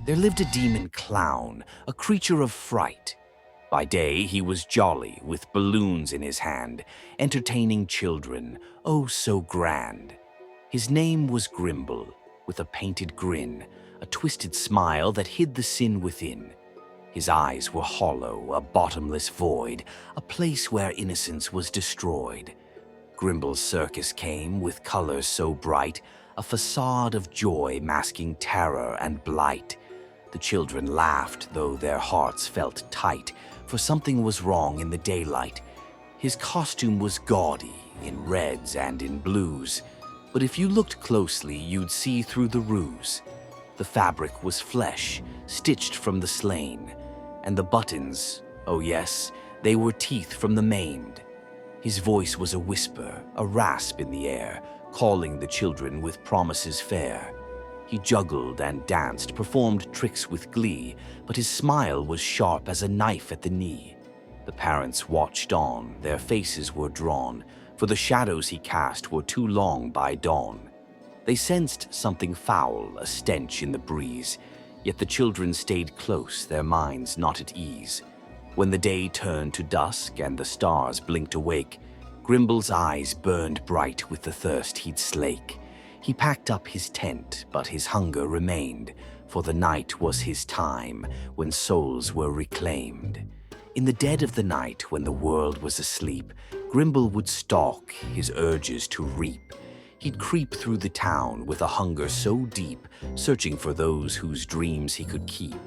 there lived a demon clown, a creature of fright. By day he was jolly, with balloons in his hand, entertaining children, oh so grand. His name was Grimble, with a painted grin, a twisted smile that hid the sin within. His eyes were hollow, a bottomless void, a place where innocence was destroyed. Grimble's circus came with colors so bright, a facade of joy masking terror and blight. The children laughed, though their hearts felt tight, for something was wrong in the daylight. His costume was gaudy, in reds and in blues, but if you looked closely, you'd see through the ruse. The fabric was flesh, stitched from the slain, and the buttons, oh yes, they were teeth from the maimed. His voice was a whisper, a rasp in the air, calling the children with promises fair. He juggled and danced, performed tricks with glee, but his smile was sharp as a knife at the knee. The parents watched on, their faces were drawn, for the shadows he cast were too long by dawn. They sensed something foul, a stench in the breeze, yet the children stayed close, their minds not at ease. When the day turned to dusk and the stars blinked awake, Grimble's eyes burned bright with the thirst he'd slake. He packed up his tent, but his hunger remained, for the night was his time, when souls were reclaimed. In the dead of the night, when the world was asleep, Grimble would stalk, his urges to reap. He'd creep through the town with a hunger so deep, searching for those whose dreams he could keep.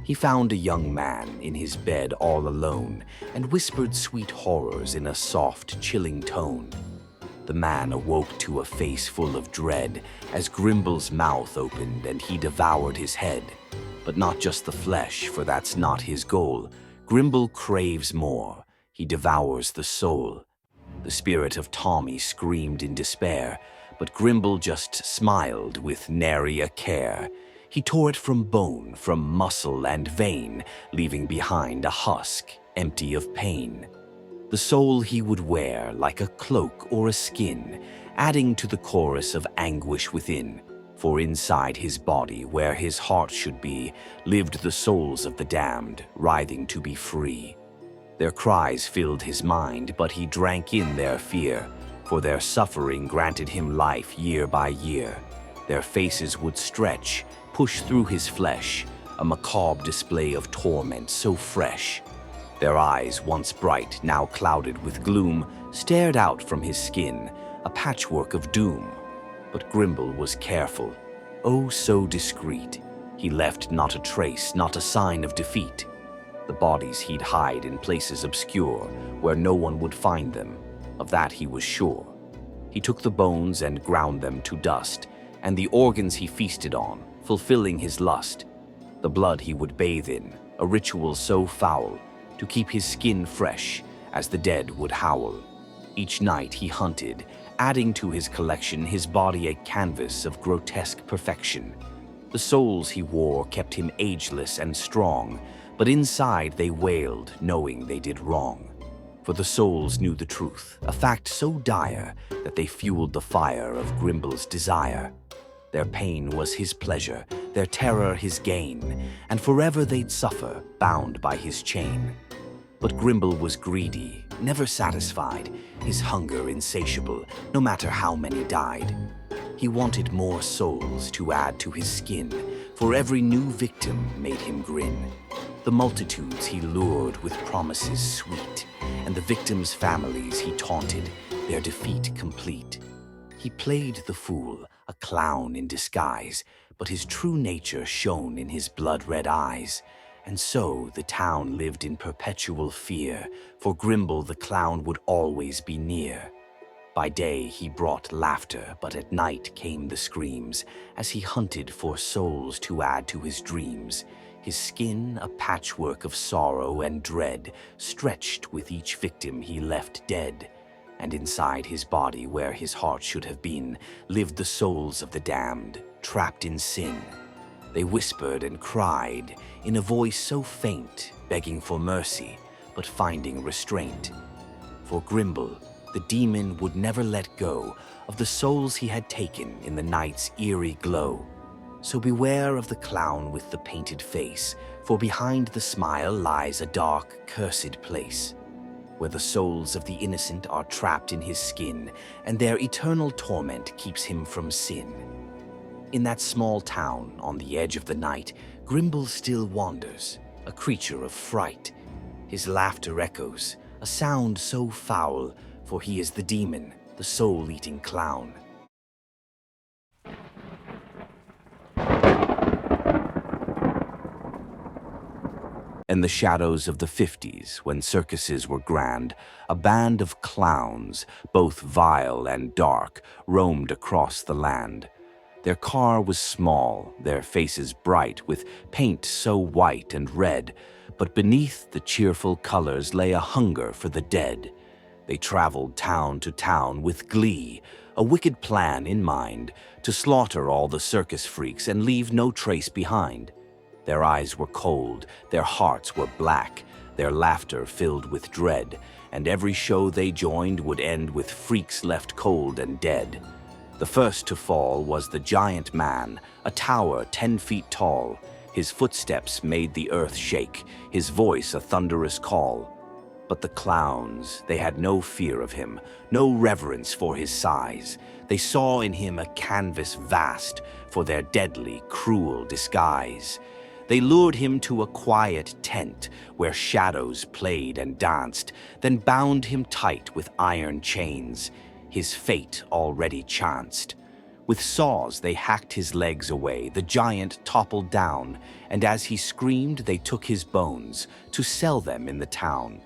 He found a young man in his bed all alone, and whispered sweet horrors in a soft, chilling tone. The man awoke to a face full of dread, as Grimble's mouth opened and he devoured his head. But not just the flesh, for that's not his goal. Grimble craves more. He devours the soul. The spirit of Tommy screamed in despair, but Grimble just smiled with nary a care. He tore it from bone, from muscle and vein, leaving behind a husk, empty of pain. The soul he would wear like a cloak or a skin, adding to the chorus of anguish within. For inside his body, where his heart should be, lived the souls of the damned, writhing to be free. Their cries filled his mind, but he drank in their fear, for their suffering granted him life year by year. Their faces would stretch, push through his flesh, a macabre display of torment so fresh. Their eyes, once bright, now clouded with gloom, stared out from his skin, a patchwork of doom. But Grimble was careful, oh so discreet. He left not a trace, not a sign of defeat. The bodies he'd hide in places obscure, where no one would find them, of that he was sure. He took the bones and ground them to dust, and the organs he feasted on, fulfilling his lust. The blood he would bathe in, a ritual so foul, to keep his skin fresh, as the dead would howl. Each night he hunted, adding to his collection his body a canvas of grotesque perfection. The souls he wore kept him ageless and strong, but inside they wailed, knowing they did wrong. For the souls knew the truth, a fact so dire that they fueled the fire of Grimble's desire. Their pain was his pleasure, their terror his gain, and forever they'd suffer, bound by his chain. But Grimble was greedy, never satisfied, his hunger insatiable, no matter how many died. He wanted more souls to add to his skin, for every new victim made him grin. The multitudes he lured with promises sweet, and the victims' families he taunted, their defeat complete. He played the fool, a clown in disguise, but his true nature shone in his blood-red eyes. And so the town lived in perpetual fear, for Grimble the clown would always be near. By day he brought laughter, but at night came the screams, as he hunted for souls to add to his dreams. His skin a patchwork of sorrow and dread, stretched with each victim he left dead. And inside his body, where his heart should have been, lived the souls of the damned, trapped in sin. They whispered and cried, in a voice so faint, begging for mercy, but finding restraint. For Grimble, the demon would never let go of the souls he had taken in the night's eerie glow. So beware of the clown with the painted face, for behind the smile lies a dark, cursed place, where the souls of the innocent are trapped in his skin, and their eternal torment keeps him from sin. In that small town, on the edge of the night, Grimble still wanders, a creature of fright. His laughter echoes, a sound so foul, for he is the demon, the soul-eating clown. In the shadows of the 50s, when circuses were grand, a band of clowns, both vile and dark, roamed across the land. Their car was small, their faces bright, with paint so white and red, but beneath the cheerful colors lay a hunger for the dead. They traveled town to town with glee, a wicked plan in mind, to slaughter all the circus freaks and leave no trace behind. Their eyes were cold, their hearts were black, their laughter filled with dread, and every show they joined would end with freaks left cold and dead. The first to fall was the giant man, a tower 10 feet tall. His footsteps made the earth shake, his voice a thunderous call. But the clowns, they had no fear of him, no reverence for his size. They saw in him a canvas vast for their deadly, cruel disguise. They lured him to a quiet tent where shadows played and danced, then bound him tight with iron chains. His fate already chanced. With saws they hacked his legs away, the giant toppled down, and as he screamed they took his bones to sell them in the town.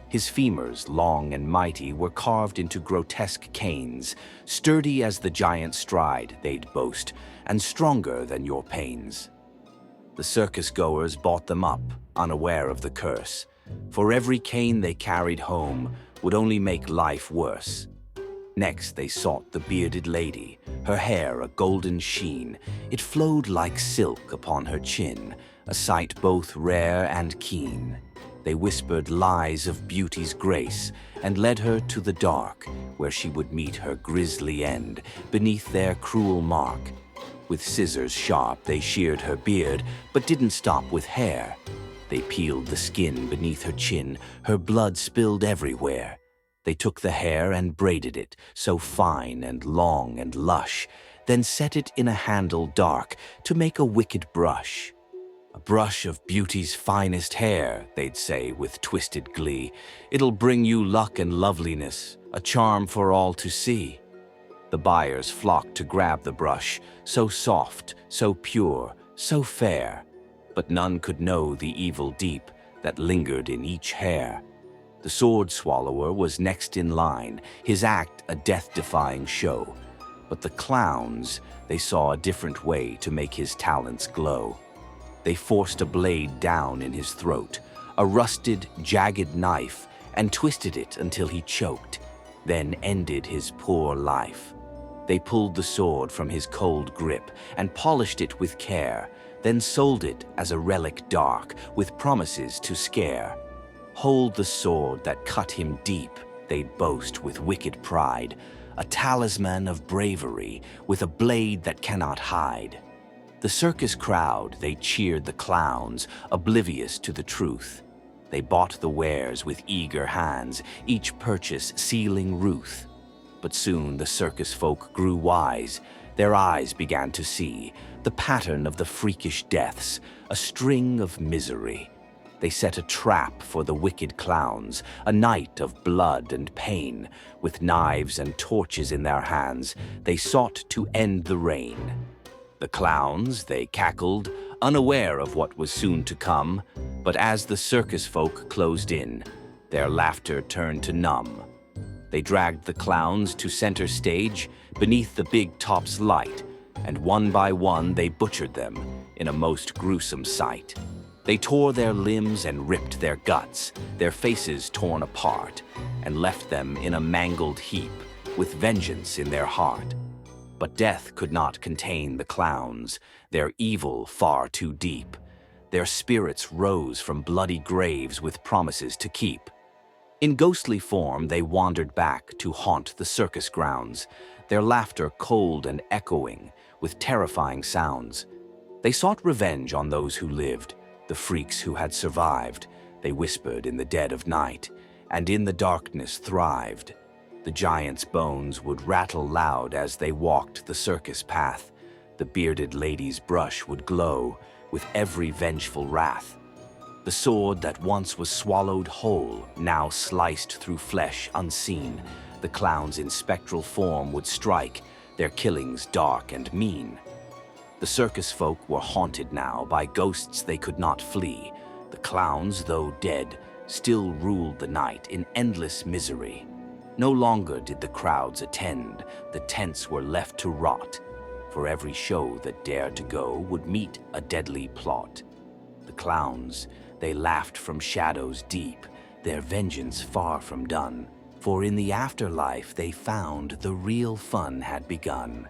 His femurs, long and mighty, were carved into grotesque canes. Sturdy as the giant's stride, they'd boast, and stronger than your pains. The circus-goers bought them up, unaware of the curse, for every cane they carried home would only make life worse. Next they sought the bearded lady, her hair a golden sheen. It flowed like silk upon her chin, a sight both rare and keen. They whispered lies of beauty's grace, and led her to the dark, where she would meet her grisly end, beneath their cruel mark. With scissors sharp they sheared her beard, but didn't stop with hair. They peeled the skin beneath her chin, her blood spilled everywhere. They took the hair and braided it, so fine and long and lush, then set it in a handle dark to make a wicked brush. A brush of beauty's finest hair, they'd say with twisted glee. It'll bring you luck and loveliness, a charm for all to see. The buyers flocked to grab the brush, so soft, so pure, so fair. But none could know the evil deep that lingered in each hair. The sword swallower was next in line, his act a death-defying show. But the clowns, they saw a different way to make his talents glow. They forced a blade down in his throat, a rusted, jagged knife, and twisted it until he choked, then ended his poor life. They pulled the sword from his cold grip and polished it with care, then sold it as a relic dark with promises to scare. Hold the sword that cut him deep, they'd boast with wicked pride, a talisman of bravery with a blade that cannot hide. The circus crowd, they cheered the clowns, oblivious to the truth. They bought the wares with eager hands, each purchase sealing ruth. But soon the circus folk grew wise. Their eyes began to see the pattern of the freakish deaths, a string of misery. They set a trap for the wicked clowns, a night of blood and pain. With knives and torches in their hands, they sought to end the rain. The clowns, they cackled, unaware of what was soon to come. But as the circus folk closed in, their laughter turned to numb. They dragged the clowns to center stage beneath the big top's light, and one by one they butchered them in a most gruesome sight. They tore their limbs and ripped their guts, their faces torn apart, and left them in a mangled heap with vengeance in their heart. But death could not contain the clowns, their evil far too deep. Their spirits rose from bloody graves with promises to keep. In ghostly form they wandered back to haunt the circus grounds, their laughter cold and echoing with terrifying sounds. They sought revenge on those who lived, the freaks who had survived. They whispered in the dead of night, and in the darkness thrived. The giants' bones would rattle loud as they walked the circus path. The bearded lady's brush would glow with every vengeful wrath. The sword that once was swallowed whole, now sliced through flesh unseen. The clowns in spectral form would strike, their killings dark and mean. The circus folk were haunted now by ghosts they could not flee. The clowns, though dead, still ruled the night in endless misery. No longer did the crowds attend, the tents were left to rot. For every show that dared to go would meet a deadly plot. The clowns, they laughed from shadows deep, their vengeance far from done. For in the afterlife they found the real fun had begun.